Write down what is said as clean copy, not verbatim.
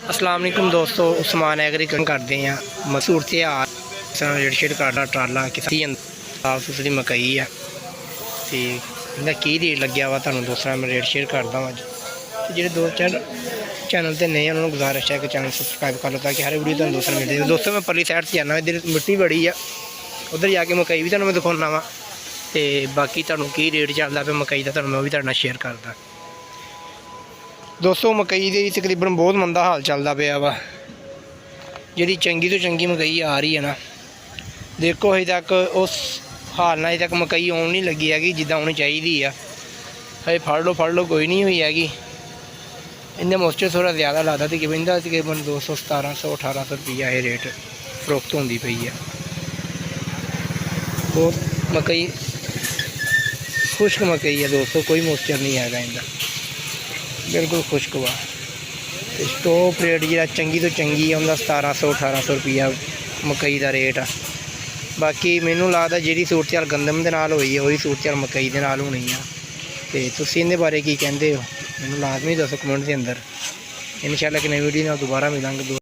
अस्सलाम वालेकुम दोस्तों, उस्मान एग्रीकल्चर करते हैं मसूर से रेड काटा ट्राला किसी साफ सुथरी मकई है तो इनका की रेट लग्या वा तुहानूं दोस्तों मैं रेट शेयर करता हूँ। तो जो दो चार चैनल से नहीं उन्होंने गुजारिश है कि चैनल सबसक्राइब कर लो ताकि हर वीडियो तुहानूं दोस्तों मिलती है। दोस्तों मैं परली साइड से जाना, इधर मिट्टी बड़ी है, उधर जाके मकई भी तुहानूं मैं दिखाना वा तो बाकी तुहानूं की रेट चलता पे मकई का तुहानूं मैं भी तुहाडे नाल शेयर करदा। दोस्तों मकई की तकरीबन बहुत मंदा हाल चलता पाया वा, जी चंगी तो चंगी मकई आ रही है ना, देखो अजे तक उस हाल ना अजे तक मकई आउण नहीं लगी हैगी जिद्दां आउणी चाहिदी आ। अजे फड़ लो कोई नहीं हुई हैगी। इन्हें मोस्टर थोड़ा ज़्यादा लगता तकरीबन 200 1700 1800 रुपया ये रेट फरोख्त होंदी पई है। तो मकई खुश्क मकई है दोस्तों, कोई मोस्चर नहीं है इनका, बिल्कुल खुश्क वा। टॉप रेट जो चंगी तो चंगी है उनका 1700 1800 रुपया मकई का रेट आ। बाकी मैनू लगता जी सूरत हाल गंदम के नाल हुई है वही सूरत हाल मकई के नाल होनी है। तो तुसीं इहदे बारे की कहते हो मैनू लाजमी दसो कमेंट के अंदर। इंशाअल्लाह एक नई वीडियो नाल दोबारा मिलांगे।